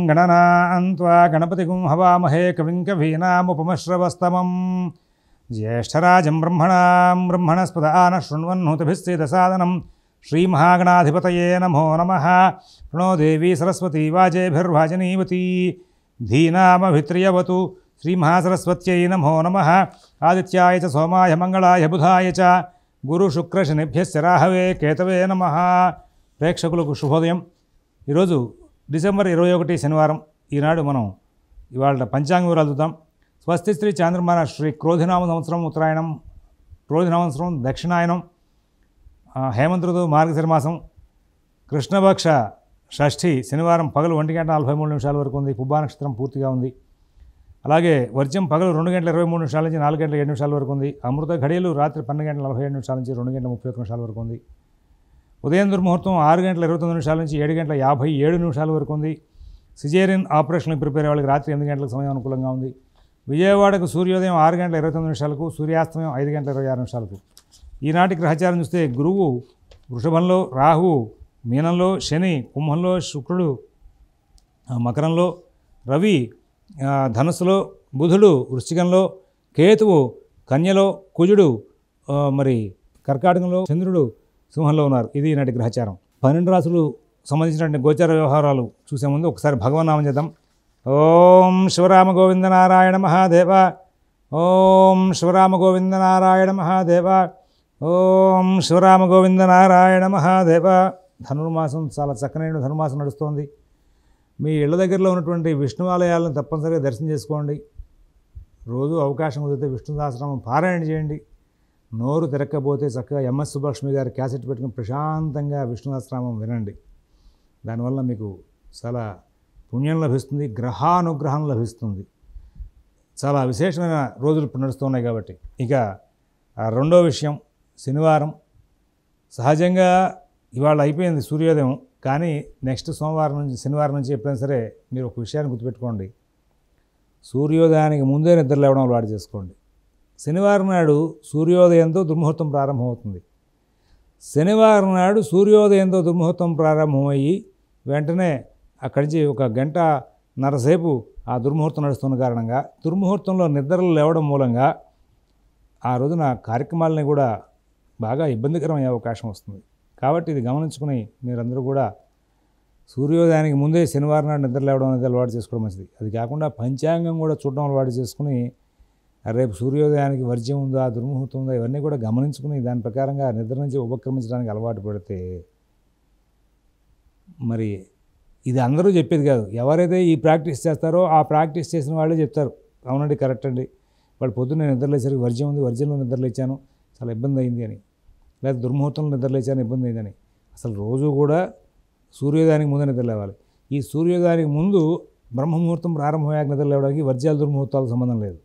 गणनान्त्वा गणपतिगुं हवामहे कविं कवीनामुपमश्रवस्तमं ज्येष्ठराजं ब्रह्मणस्पद आनः शृण्वन्नोतिभिस्सेदसादनं श्रीमहागणाधिपतये नमो नमः। प्रणो देवी सरस्वती वाजेभिर्वाजनीवती धीनामभित्रियवतु श्रीमहासरस्वत्यै नमो नमः। आदित्याय च सोमाय मंगलाय बुधाय च गुरुशुक्रशनिभ्यश्च राहवे केतवे नमः। ప్రేక్షకులకు శుభోదయం। ఈరోజు డిసెంబర్ 21 శనివారం। ఈనాడు మనం ఇవాళ పంచాంగ వివరాలు చూద్దాం। స్వస్తి శ్రీ చాంద్రమాన శ్రీ క్రోధినామ సంవత్సరం ఉత్తరాయణం, క్రోధినామ సంవత్సరం దక్షిణాయనం, హేమంత ఋతువు మార్గశిర మాసం, కృష్ణపక్ష షష్ఠి శనివారం పగలు 1:43 వరకు ఉంది। పుబ్బా నక్షత్రం పూర్తిగా ఉంది। అలాగే వర్జ్యం పగలు 2:23 నుంచి 4:07 వరకు ఉంది। అమృత ఘడియలు రాత్రి 12:47 నుంచి 2:31 వరకు ఉంది। ఉదయం దుర్ముహూర్తం 6:29 నుంచి 7:57 వరకు ఉంది। సిజేరియన్ ఆపరేషన్కి ప్రిపేర్ అయ్యే వాళ్ళకి రాత్రి 8 గంటలకు సమయం అనుకూలంగా ఉంది। విజయవాడకు సూర్యోదయం 6:29 సూర్యాస్తమయం 5:26. ఈనాటి గ్రహచారం చూస్తే గురువు వృషభంలో, రాహువు మీనంలో, శని కుంభంలో, శుక్రుడు మకరంలో, రవి ధనుస్సులో, బుధుడు వృశ్చికంలో, కేతువు కన్యలో, కుజుడు మరి కర్కాటకంలో, చంద్రుడు సింహంలో ఉన్నారు। ఇది ఈనాటి గ్రహచారం। 12 రాశులు సంబంధించినటువంటి గోచార వ్యవహారాలు చూసే ముందు ఒకసారి భగవన్నామం చేద్దాం। ఓం శివరామ గోవింద నారాయణ మహాదేవ, ఓం శివరామ గోవింద నారాయణ మహాదేవ, ఓం శివరామ గోవింద నారాయణ మహాదేవ। ధనుర్మాసం చాలా చక్కనైన ధనుర్మాసం నడుస్తోంది। మీ ఇళ్ల దగ్గరలో ఉన్నటువంటి విష్ణు ఆలయాలను తప్పనిసరిగా దర్శనం చేసుకోండి। రోజు అవకాశం కుదిరితే విష్ణు సహస్రనామం పారాయణ చేయండి। నోరు తిరక్కపోతే చక్కగా ఎంఎస్ సుబ్బలక్ష్మి గారి క్యాసెట్ పెట్టుకుని ప్రశాంతంగా విష్ణు సహస్రనామం వినండి। దానివల్ల మీకు చాలా పుణ్యం లభిస్తుంది, గ్రహానుగ్రహం లభిస్తుంది। చాలా విశేషమైన రోజులు ఇప్పుడు నడుస్తున్నాయి కాబట్టి ఇక రెండో విషయం, శనివారం సహజంగా ఇవాళ అయిపోయింది సూర్యోదయం, కానీ నెక్స్ట్ సోమవారం నుంచి శనివారం నుంచి ఎప్పుడైనా సరే మీరు ఒక విషయాన్ని గుర్తుపెట్టుకోండి, సూర్యోదయానికి ముందే నిద్ర లేవడం అలవాటు చేసుకోండి। శనివారం నాడు సూర్యోదయంతో దుర్ముహూర్తం ప్రారంభమవుతుంది। శనివారం నాడు సూర్యోదయంతో దుర్ముహూర్తం ప్రారంభమయ్యి వెంటనే అక్కడి నుంచి 1 గంటన్నర సేపు ఆ దుర్ముహూర్తం నడుస్తున్న కారణంగా దుర్ముహూర్తంలో నిద్రలు లేవడం మూలంగా ఆ రోజున కార్యక్రమాలని కూడా బాగా ఇబ్బందికరమయ్యే అవకాశం వస్తుంది। కాబట్టి ఇది గమనించుకుని మీరందరూ కూడా సూర్యోదయానికి ముందే శనివారం నాడు నిద్ర లేవడం అనేది అలవాటు చేసుకోవడం మంచిది। అది కాకుండా పంచాంగం కూడా చూడడం అలవాటు చేసుకుని రేపు సూర్యోదయానికి వర్జ్యం ఉందా, దుర్ముహూర్తం ఉందా, ఇవన్నీ కూడా గమనించుకుని దాని ప్రకారంగా నిద్ర నుంచి ఉపక్రమించడానికి అలవాటు పడితే, మరి ఇది అందరూ చెప్పేది కాదు, ఎవరైతే ఈ ప్రాక్టీస్ చేస్తారో ఆ ప్రాక్టీస్ చేసిన వాళ్ళే చెప్తారు అవునండి కరెక్ట్ అండి, వాళ్ళు పొద్దున్నే నిద్రలేసరికి వర్జ్యం ఉంది, వర్జ్యంలో నిద్రలేచాను చాలా ఇబ్బంది అయింది అని, లేదా దుర్ముహూర్తంలో నిద్రలేచాను ఇబ్బంది అయిందని। అసలు రోజు కూడా సూర్యోదయానికి ముందే నిద్ర లేవాలి। ఈ సూర్యోదయానికి ముందు బ్రహ్మముహూర్తం ప్రారంభమయ్యాక నిద్ర లేవడానికి వర్జ్యాల దుర్ముహూర్తాలకు సంబంధం లేదు।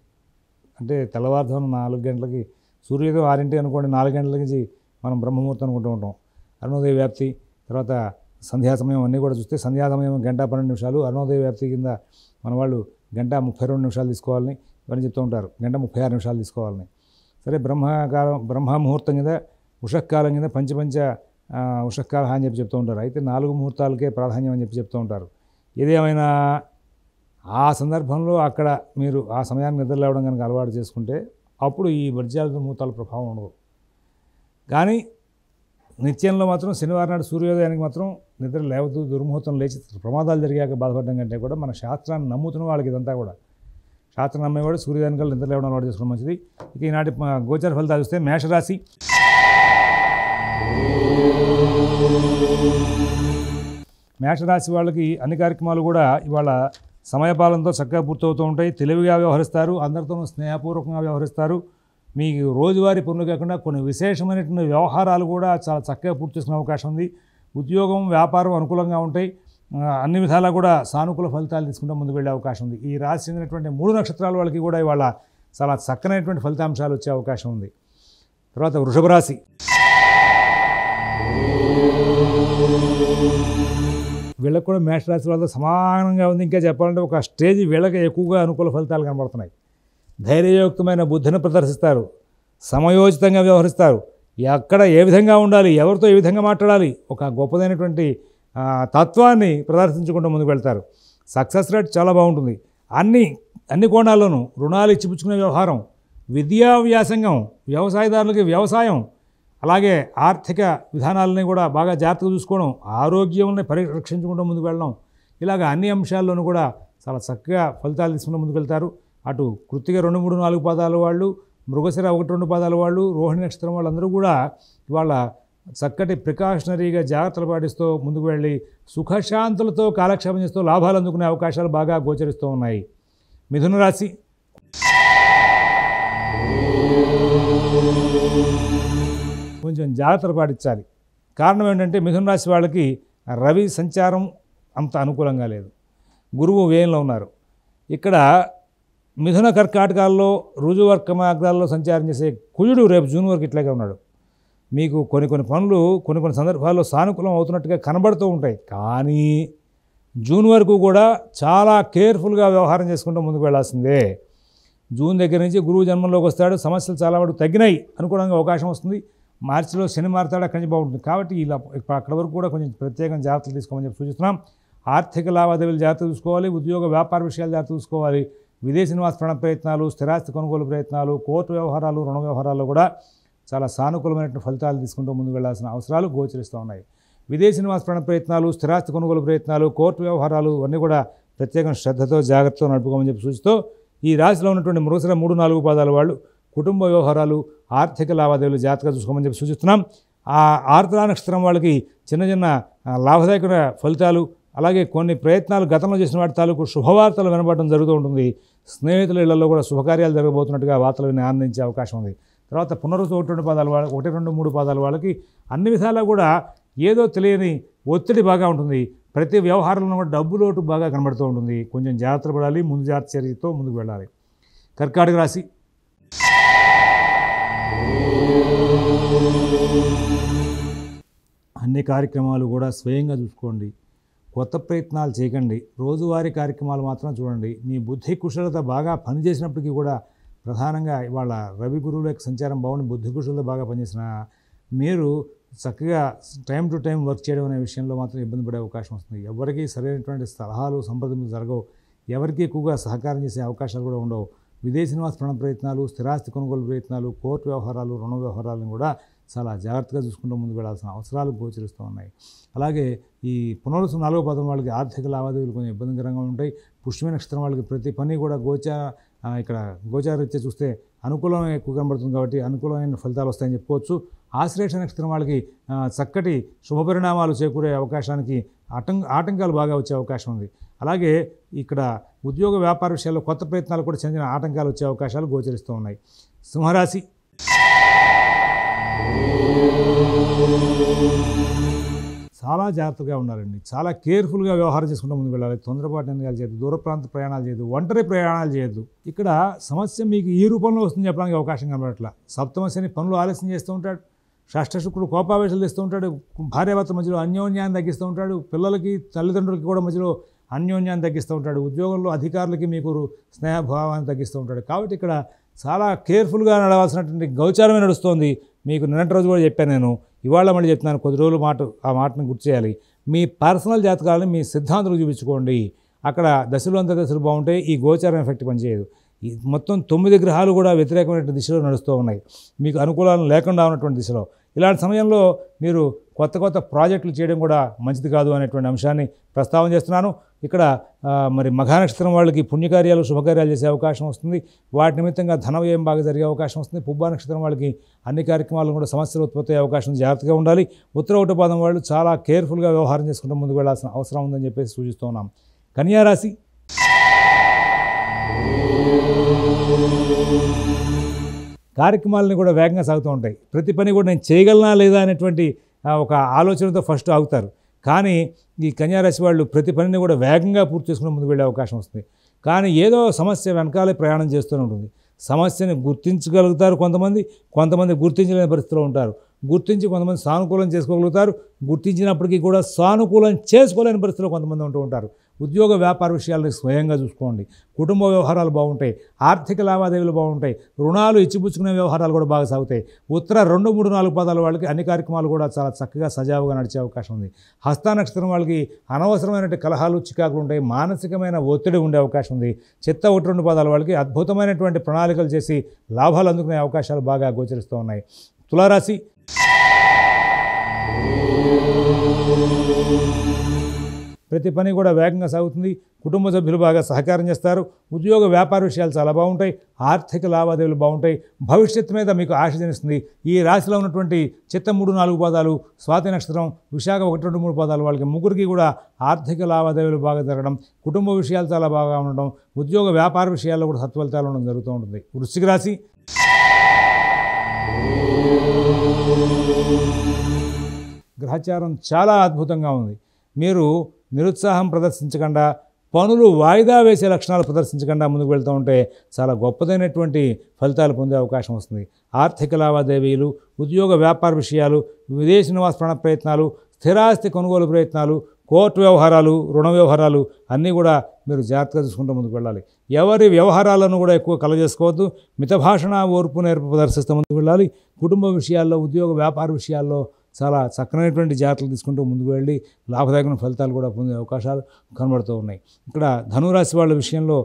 అంటే తెల్లవారుజామున 4 గంటలకి సూర్యోదయం 6 అనుకోండి, 4 గంటల నుంచి మనం బ్రహ్మముహూర్తం అనుకుంటూ ఉంటాం। అరుణోదయ వ్యాప్తి తర్వాత సంధ్యా సమయం అన్నీ కూడా చూస్తే సంధ్యా సమయం 1:12, అరుణోదయ వ్యాప్తి కింద మన వాళ్ళు 1:32 తీసుకోవాలని ఇవన్నీ చెప్తూ ఉంటారు, 1:36 తీసుకోవాలని। సరే బ్రహ్మముహూర్తం కింద ఉషఃకాలం కింద పంచ ఉషఃకాల అని చెప్తూ ఉంటారు। అయితే 4 ముహూర్తాలకే ప్రాధాన్యం అని చెప్తూ ఉంటారు। ఏదేమైనా ఆ సందర్భంలో అక్కడ మీరు ఆ సమయాన్ని నిద్ర లేవడం కనుక అలవాటు చేసుకుంటే అప్పుడు ఈ వర్జ్యాల ముహూర్తాల ప్రభావం ఉండదు। కానీ నిత్యంలో మాత్రం శనివారం నాడు సూర్యోదయానికి మాత్రం నిద్ర లేవద్దు, దుర్ముహూర్తం లేచి ప్రమాదాలు జరిగాక బాధపడడం కంటే కూడా మన శాస్త్రాన్ని నమ్ముతున్న వాళ్ళకి ఇదంతా కూడా శాస్త్రం నమ్మేవాడు సూర్యోదయానికి నిద్ర లేవడం అలవాటు చేసుకోవడం మంచిది। ఇక ఈనాటి గోచర ఫలితాలు చూస్తే మేషరాశి, మేషరాశి వాళ్ళకి అన్ని కార్యక్రమాలు కూడా ఇవాళ సమయపాలనతో చక్కగా పూర్తవుతూ ఉంటాయి। తెలివిగా వ్యవహరిస్తారు, అందరితోనూ స్నేహపూర్వకంగా వ్యవహరిస్తారు। మీకు రోజువారీ పనులు కాకుండా కొన్ని విశేషమైనటువంటి వ్యవహారాలు కూడా చాలా చక్కగా పూర్తి చేసుకునే అవకాశం ఉంది। ఉద్యోగం వ్యాపారం అనుకూలంగా ఉంటాయి, అన్ని విధాలా కూడా సానుకూల ఫలితాలు తీసుకుంటూ ముందుకు వెళ్ళే అవకాశం ఉంది। ఈ రాశి చెందినటువంటి 3 నక్షత్రాల వాళ్ళకి కూడా ఇవాళ చాలా చక్కనైనటువంటి ఫలితాంశాలు వచ్చే అవకాశం ఉంది। తర్వాత వృషభ రాశి, వీళ్ళకి కూడా మేషరాశి వాళ్ళతో సమానంగా ఉంది। ఇంకా చెప్పాలంటే ఒక స్టేజ్ వీళ్ళకి ఎక్కువగా అనుకూల ఫలితాలు కనబడుతున్నాయి। ధైర్యయుక్తమైన బుద్ధిని ప్రదర్శిస్తారు, సమయోచితంగా వ్యవహరిస్తారు, ఎక్కడ ఏ విధంగా ఉండాలి, ఎవరితో ఏ విధంగా మాట్లాడాలి, ఒక గొప్పదైనటువంటి తత్వాన్ని ప్రదర్శించుకుంటూ ముందుకు వెళ్తారు। సక్సెస్ రేట్ చాలా బాగుంటుంది. అన్ని కోణాల్లోనూ రుణాలు ఇచ్చిపుచ్చుకునే వ్యవహారం, విద్యా వ్యాసంగం, వ్యవసాయదారులకి వ్యవసాయం, అలాగే ఆర్థిక విధానాలని కూడా బాగా జాగ్రత్తగా చూసుకోవడం, ఆరోగ్యాన్ని పరిరక్షించుకుంటూ ముందుకు వెళ్ళడం, ఇలాగ అన్ని అంశాల్లోనూ కూడా చాలా చక్కగా ఫలితాలు తీసుకుంటూ ముందుకు వెళ్తారు. అటు కృత్తిక 2, 3, 4 పాదాల వాళ్ళు, మృగశిర 1, 2 పాదాల వాళ్ళు, రోహిణి నక్షత్రం వాళ్ళందరూ కూడా ఇవాళ చక్కటి ప్రికాషనరీగా జాగ్రత్తలు పాటిస్తూ ముందుకు వెళ్ళి సుఖశాంతులతో కాలక్షేపం చేస్తూ లాభాలు అందుకునే అవకాశాలు బాగా గోచరిస్తూ ఉన్నాయి. మిథున రాశి కొంచెం జాగ్రత్తలు పాటించాలి. కారణం ఏంటంటే మిథున రాశి వాళ్ళకి రవి సంచారం అంత అనుకూలంగా లేదు. గురువు వ్యయంలో ఉన్నారు. ఇక్కడ మిథున కర్కాటకాల్లో రుజువర్క మార్గాల్లో సంచారం చేసే కుజుడు రేపు జూన్ వరకు ఇట్లాగే ఉన్నాడు. మీకు కొన్ని పనులు కొన్ని సందర్భాల్లో సానుకూలం అవుతున్నట్టుగా కనబడుతూ ఉంటాయి. కానీ జూన్ వరకు కూడా చాలా కేర్ఫుల్గా వ్యవహారం చేసుకుంటూ ముందుకు వెళ్ళాల్సిందే. జూన్ దగ్గర నుంచి గురువు జన్మంలోకి వస్తాడు. సమస్యలు చాలా వరకు తగ్గినాయి అనుకోవడానికి అవకాశం వస్తుంది. మార్చిలో శని మారుతాడు, అక్కడి నుంచి బాగుంటుంది. కాబట్టి ఇలా అక్కడ వరకు కూడా కొంచెం ప్రత్యేకంగా జాగ్రత్తలు తీసుకోమని చెప్పి సూచిస్తున్నాం. ఆర్థిక లావాదేవీలు జాగ్రత్త చూసుకోవాలి. ఉద్యోగ వ్యాపార విషయాలు జాగ్రత్త చూసుకోవాలి. విదేశీ నివాస ప్రయత్నాలు, స్థిరాస్తి కొనుగోలు ప్రయత్నాలు, కోర్టు వ్యవహారాలు, రుణ వ్యవహారాల్లో కూడా చాలా సానుకూలమైనటువంటి ఫలితాలు తీసుకుంటూ ముందుకు వెళ్లాల్సిన అవసరాలు గోచరిస్తూ ఉన్నాయి. విదేశీ నివాస ప్రయత్నాలు, స్థిరాస్తి కొనుగోలు ప్రయత్నాలు, కోర్టు వ్యవహారాలు అన్నీ కూడా ప్రత్యేకంగా శ్రద్ధతో జాగ్రత్తతో నడుపుకోమని చెప్పి సూచిస్తూ ఈ రాశిలో ఉన్నటువంటి మృగశిర 3, 4 పాదాల వాళ్ళు కుటుంబ వ్యవహారాలు, ఆర్థిక లావాదేవీలు జాగ్రత్తగా చూసుకోమని చెప్పి సూచిస్తున్నాం. ఆ ఆర్ద్ర నక్షత్రం వాళ్ళకి చిన్న లాభదాయకమైన ఫలితాలు, అలాగే కొన్ని ప్రయత్నాలు గతంలో చేసిన వాటి తాలూకు శుభవార్తలు వినబడడం జరుగుతూ ఉంటుంది. స్నేహితుల ఇళ్లలో కూడా శుభకార్యాలు జరగబోతున్నట్టుగా వార్తలు విని ఆనందించే అవకాశం ఉంది. తర్వాత పునరుసు 1, 2 పాదాల వాళ్ళకి 1, 2, 3 పాదాల వాళ్ళకి అన్ని విధాలా కూడా ఏదో తెలియని ఒత్తిడి బాగా ఉంటుంది. ప్రతి వ్యవహారంలో కూడా డబ్బు లోటు బాగా కనబడుతూ ఉంటుంది. కొంచెం జాగ్రత్తలు పడాలి. ముందు జాగ్రత్త చర్యతో ముందుకు వెళ్ళాలి. కర్కాటక రాశి అన్ని కార్యక్రమాలు కూడా స్వయంగా చూసుకోండి. కొత్త ప్రయత్నాలు చేయకండి. రోజువారీ కార్యక్రమాలు మాత్రం చూడండి. మీ బుద్ధి కుశలత బాగా పనిచేసినప్పటికీ కూడా ప్రధానంగా ఇవాళ రవి గురువుల యొక్క సంచారం బాగుండి బుద్ధి కుశలత బాగా పనిచేసిన మీరు చక్కగా టైం టు టైం వర్క్ చేయడం అనే విషయంలో మాత్రం ఇబ్బంది పడే అవకాశం వస్తుంది. ఎవరికి సరైనటువంటి సలహాలు సంప్రదింపులు జరగవు. ఎవరికి ఎక్కువగా సహకారం చేసే అవకాశాలు కూడా ఉండవు. విదేశీ నివాస ప్రయత్నాలు, స్థిరాస్తి కొనుగోలు ప్రయత్నాలు, కోర్టు వ్యవహారాలు, రుణ వ్యవహారాలను కూడా చాలా జాగ్రత్తగా చూసుకుంటూ ముందుకు వెళ్ళాల్సిన అవసరాలు గోచరిస్తూ ఉన్నాయి. అలాగే ఈ పునరుసు 4వ పాదం వాళ్ళకి ఆర్థిక లావాదేవీలు కొంచెం ఇబ్బందికరంగా ఉంటాయి. పుష్యమి నక్షత్రం వాళ్ళకి ప్రతి పని కూడా ఇక్కడ గోచారీత్యా చూస్తే అనుకూలమే ఎక్కువ కనబడుతుంది కాబట్టి అనుకూలమైన ఫలితాలు వస్తాయని చెప్పుకోవచ్చు. ఆశ్లేష నక్షత్రం వాళ్ళకి చక్కటి శుభపరిణామాలు చేకూరే అవకాశానికి ఆటంకాలు బాగా వచ్చే అవకాశం ఉంది. అలాగే ఇక్కడ ఉద్యోగ వ్యాపార విషయాల్లో కొత్త ప్రయత్నాలు కూడా చిన్న ఆటంకాలు వచ్చే అవకాశాలు గోచరిస్తూ ఉన్నాయి. సింహరాశి చాలా జాగ్రత్తగా ఉండాలండి. చాలా కేర్ఫుల్గా వ్యవహారం చేసుకుంటూ ముందుకు వెళ్ళాలి. తొందరపాటు నిర్ణయాలు చేయొద్దు. దూర ప్రాంత ప్రయాణాలు చేయొద్దు. ఒంటరి ప్రయాణాలు చేయొద్దు. ఇక్కడ సమస్య మీకు ఈ రూపంలో వస్తుంది చెప్పడానికి అవకాశం కనబడట్లా. సప్తమ శని పనులు ఆలస్యం చేస్తూ ఉంటాడు. షష్ఠ శుక్రుడు కోపావేశాలు తెస్తూ ఉంటాడు. భార్యాభర్త మధ్యలో అన్యోన్యాన్ని తగ్గిస్తూ ఉంటాడు. పిల్లలకి తల్లిదండ్రులకి కూడా మధ్యలో అన్యోన్యాన్ని తగ్గిస్తూ ఉంటాడు. ఉద్యోగంలో అధికారులకి మీకు స్నేహభావాన్ని తగ్గిస్తూ ఉంటాడు. కాబట్టి ఇక్కడ చాలా కేర్ఫుల్గా నడవాల్సినటువంటి గోచారమే నడుస్తోంది. మీకు నిన్నటి రోజు కూడా చెప్పాను నేను, ఇవాళ మళ్ళీ చెప్తున్నాను. కొద్ది రోజులు ఆ మాటను గుర్తు చేయాలి. మీ పర్సనల్ జాతకాలను మీ సిద్ధాంతాలు చూపించుకోండి. అక్కడ దశలు అంతర్దశలు బాగుంటాయి. ఈ గోచారం ఎఫెక్ట్ పనిచేయదు. ఈ మొత్తం 9 గ్రహాలు కూడా వ్యతిరేకమైన దిశలో నడుస్తూ ఉన్నాయి. మీకు అనుకూలాలు లేకుండా ఉన్నటువంటి దిశలో. ఇలాంటి సమయంలో మీరు కొత్త ప్రాజెక్టులు చేయడం కూడా మంచిది కాదు అనేటువంటి అంశాన్ని ప్రస్తావన చేస్తున్నాను. ఇక్కడ మరి మఘా నక్షత్రం వాళ్ళకి పుణ్యకార్యాలు, శుభకార్యాలు చేసే అవకాశం వస్తుంది. వాటి నిమిత్తంగా ధన వ్యయం బాగా జరిగే అవకాశం వస్తుంది. పుబ్బా నక్షత్రం వాళ్ళకి అన్ని కార్యక్రమాలను కూడా సమస్యలు ఉత్పత్తి అయ్యే అవకాశం, జాగ్రత్తగా ఉండాలి. ఉత్తర ఒకటో పాదం వాళ్ళు చాలా కేర్ఫుల్గా వ్యవహారం చేసుకుంటూ ముందుకు వెళ్లాల్సిన అవసరం ఉందని చెప్పేసి సూచిస్తూ ఉన్నాం. కన్యా రాశి కార్యక్రమాలని కూడా వేగంగా సాగుతూ ఉంటాయి. ప్రతి పని కూడా నేను చేయగలనా లేదా అనేటువంటి ఒక ఆలోచనతో ఫస్ట్ ఆగుతారు. కానీ ఈ కన్యారాశి వాళ్ళు ప్రతి పనిని కూడా వేగంగా పూర్తి చేసుకుని ముందుకు వెళ్ళే అవకాశం వస్తుంది. కానీ ఏదో సమస్య వెనకాలే ప్రయాణం చేస్తూనే ఉంటుంది. సమస్యని గుర్తించగలుగుతారు కొంతమంది గుర్తించలేని పరిస్థితిలో ఉంటారు. గుర్తించి కొంతమంది సానుకూలం చేసుకోగలుగుతారు. గుర్తించినప్పటికీ కూడా సానుకూలం చేసుకోలేని పరిస్థితిలో కొంతమంది ఉంటూ ఉంటారు. ఉద్యోగ వ్యాపార విషయాలను స్వయంగా చూసుకోండి. కుటుంబ వ్యవహారాలు బాగుంటాయి, ఆర్థిక లావాదేవీలు బాగుంటాయి, రుణాలు ఇచ్చిపుచ్చుకునే వ్యవహారాలు కూడా బాగా సాగుతాయి. ఉత్తర 2, 3, 4 పాదాల వాళ్ళకి అన్ని కార్యక్రమాలు కూడా చాలా చక్కగా సజావుగా నడిచే అవకాశం ఉంది. హస్త నక్షత్రం వాళ్ళకి అనవసరమైన కలహాలు చికాకులు ఉంటాయి, మానసికమైన ఒత్తిడి ఉండే అవకాశం ఉంది. చిత్త 1, 2 పాదాల వాళ్ళకి అద్భుతమైనటువంటి ప్రణాళికలు చేసి లాభాలు అందుకునే అవకాశాలు బాగా గోచరిస్తూ ఉన్నాయి. తులారాశి ప్రతి పని కూడా వేగంగా సాగుతుంది. కుటుంబ సభ్యులు బాగా సహకారం చేస్తారు. ఉద్యోగ వ్యాపార విషయాలు చాలా బాగుంటాయి, ఆర్థిక లావాదేవీలు బాగుంటాయి. భవిష్యత్తు మీద మీకు ఆశ జనిస్తుంది. ఈ రాశిలో ఉన్నటువంటి చిత్త 3, 4 పాదాలు, స్వాతి నక్షత్రం, విశాఖ 1, 2, 3 పాదాలు వాళ్ళకి ముగ్గురికి కూడా ఆర్థిక లావాదేవీలు బాగా జరగడం, కుటుంబ విషయాలు చాలా బాగా ఉండడం, ఉద్యోగ వ్యాపార విషయాల్లో కూడా సత్ఫలితాలు ఉండడం జరుగుతూ ఉంటుంది. వృశ్చిక రాశి గ్రహచారం చాలా అద్భుతంగా ఉంది. మీరు నిరుత్సాహం ప్రదర్శించకుండా, పనులు వాయిదా వేసే లక్షణాలు ప్రదర్శించకుండా ముందుకు వెళ్తూ ఉంటే చాలా గొప్పదైనటువంటి ఫలితాలు పొందే అవకాశం వస్తుంది. ఆర్థిక లావాదేవీలు, ఉద్యోగ వ్యాపార విషయాలు, విదేశీ నివాస ప్రయత్నాలు, స్థిరాస్తి కొనుగోలు ప్రయత్నాలు, కోర్టు వ్యవహారాలు, రుణ వ్యవహారాలు అన్నీ కూడా మీరు జాగ్రత్తగా చూసుకుంటూ ముందుకు వెళ్ళాలి. ఎవరి వ్యవహారాలను కూడా ఎక్కువ కలగజేసుకోవద్దు. మితభాషణ, ఓర్పు నేర్పు ప్రదర్శిస్తూ ముందుకు వెళ్ళాలి. కుటుంబ విషయాల్లో, ఉద్యోగ వ్యాపార విషయాల్లో చాలా చక్కనైనటువంటి జాగ్రత్తలు తీసుకుంటూ ముందుకు వెళ్ళి లాభదాయకమైన ఫలితాలు కూడా పొందే అవకాశాలు కనబడుతూ ఉన్నాయి. ఇక్కడ ధనురాశి వాళ్ళ విషయంలో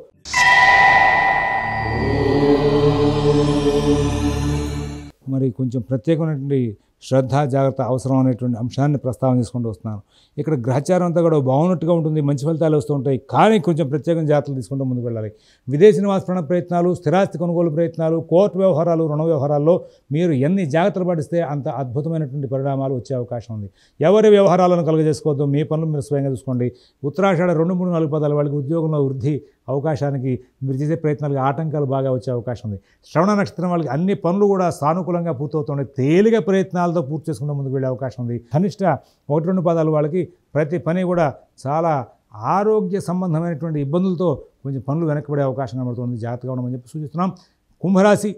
మరి కొంచెం ప్రత్యేకమైనటువంటి శ్రద్ధ, జాగ్రత్త అవసరం అనేటువంటి అంశాన్ని ప్రస్తావన చేసుకుంటూ వస్తున్నాను. ఇక్కడ గ్రహచారం అంతా కూడా బాగున్నట్టుగా ఉంటుంది, మంచి ఫలితాలు వస్తూ ఉంటాయి. కానీ కొంచెం ప్రత్యేకంగా జాగ్రత్తలు తీసుకుంటూ ముందుకు వెళ్ళాలి. విదేశీ నివాస ప్రయత్నాలు, స్థిరాస్తి కొనుగోలు ప్రయత్నాలు, కోర్టు వ్యవహారాలు, రుణ వ్యవహారాల్లో మీరు ఎన్ని జాగ్రత్తలు పాటిస్తే అంత అద్భుతమైనటువంటి పరిణామాలు వచ్చే అవకాశం ఉంది. ఎవరి వ్యవహారాలను కలుగజేసుకోవద్దు, మీ పనులు మీరు స్వయంగా చూసుకోండి. ఉత్తరాషాఢ 2, 3, 4 పాదాల వాళ్ళకి ఉద్యోగంలో వృద్ధి అవకాశానికి మీరు చేసే ప్రయత్నాలకి ఆటంకాలు బాగా వచ్చే అవకాశం ఉంది. శ్రవణ నక్షత్రం వాళ్ళకి అన్ని పనులు కూడా సానుకూలంగా పూర్తవుతున్నాయి. తేలిక ప్రయత్నాలతో పూర్తి చేసుకుంటూ ముందుకు వెళ్ళే అవకాశం ఉంది. కనిష్ట 1, 2 పాదాల వాళ్ళకి ప్రతి పని కూడా చాలా ఆరోగ్య సంబంధమైనటువంటి ఇబ్బందులతో కొంచెం పనులు వెనకబడే అవకాశం కనబడుతుంది. జాగ్రత్తగా ఉండమని చెప్పి సూచిస్తున్నాం. కుంభరాశి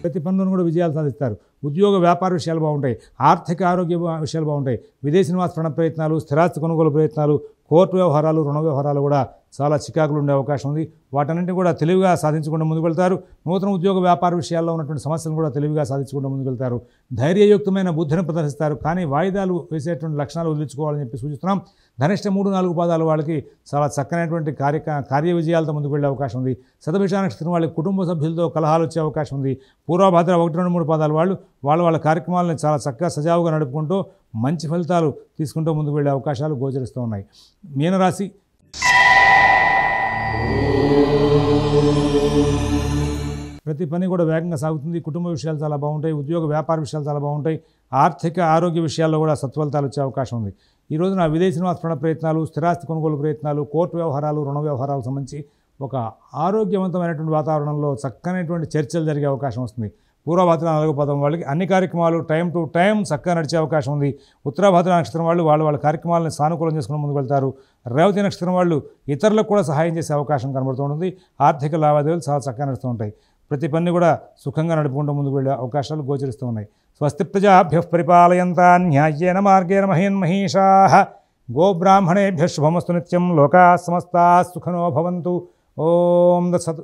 ప్రతి పనులను కూడా విజయాలు సాధిస్తారు. ఉద్యోగ వ్యాపార విషయాలు బాగుంటాయి, ఆర్థిక ఆరోగ్య విషయాలు బాగుంటాయి. విదేశీ నివాస ప్రయత్నాలు, స్థిరాస్తి కొనుగోలు ప్రయత్నాలు, కోర్టు వ్యవహారాలు, రుణ వ్యవహారాలు కూడా చాలా చికాకులు ఉండే అవకాశం ఉంది. వాటన్నింటినీ కూడా తెలివిగా సాధించుకుంటూ ముందుకు వెళ్తారు. నూతన ఉద్యోగ వ్యాపార విషయాల్లో ఉన్నటువంటి సమస్యలను కూడా తెలివిగా సాధించుకుంటూ ముందుకు వెళ్తారు. ధైర్యయుక్తమైన బుద్ధిని ప్రదర్శిస్తారు. కానీ వాయిదాలు వేసేటువంటి లక్షణాలు వదిలించుకోవాలని చెప్పి సూచిస్తున్నాం. ధనిష్ట 3, 4 పాదాల వాళ్ళకి చాలా చక్కనైనటువంటి కార్య విజయాలతో ముందుకు వెళ్ళే అవకాశం ఉంది. శతభిష నక్షత్రం వాళ్ళకి కుటుంబ సభ్యులతో కలహాలు వచ్చే అవకాశం ఉంది. పూర్వభద్ర 1, 2, 3 పాదాల వాళ్ళు వాళ్ళ కార్యక్రమాలను చాలా చక్కగా సజావుగా నడుపుకుంటూ మంచి ఫలితాలు తీసుకుంటూ ముందుకు వెళ్ళే అవకాశాలు గోచరిస్తూ ఉన్నాయి. మీనరాశి ప్రతి పని కూడా వేగంగా సాగుతుంది. కుటుంబ విషయాలు చాలా బాగుంటాయి, ఉద్యోగ వ్యాపార విషయాలు చాలా బాగుంటాయి. ఆర్థిక ఆరోగ్య విషయాల్లో కూడా సత్ఫలితాలు వచ్చే అవకాశం ఉంది. ఈ రోజున విదేశీ నివాస ప్రయత్నాలు, స్థిరాస్తి కొనుగోలు ప్రయత్నాలు, కోర్టు వ్యవహారాలు, రుణ వ్యవహారాలకు సంబంధించి ఒక ఆరోగ్యవంతమైనటువంటి వాతావరణంలో చక్కనైనటువంటి చర్చలు జరిగే అవకాశం వస్తుంది. పూర్వభద్ర 4 పాదం వాళ్ళకి అన్ని కార్యక్రమాలు టైం టు టైం చక్కగా నడిచే అవకాశం ఉంది. ఉత్తరాభద్ర నక్షత్రం వాళ్ళు వాళ్ళ కార్యక్రమాలను సానుకూలం చేసుకుని ముందుకు వెళ్తారు. రేవతి నక్షత్రం వాళ్ళు ఇతరులకు కూడా సహాయం చేసే అవకాశం కనబడుతుంది. ఆర్థిక లావాదేవీలు చాలా చక్కగా నడుస్తూ ఉంటాయి. ప్రతి పని కూడా సుఖంగా నడుపుకుంటూ ముందుకు వెళ్ళే అవకాశాలు గోచరిస్తూ ఉన్నాయి. స్వస్తి ప్రజాభ్యః పరిపాలయంతాం న్యాయేన మార్గేణ మహీన్మహీషాః గోబ్రాహ్మణేభ్యః శుభమస్తు నిత్యం. లోకాః సమస్తాః సుఖినో భవంతు. ఓం దత్సత్.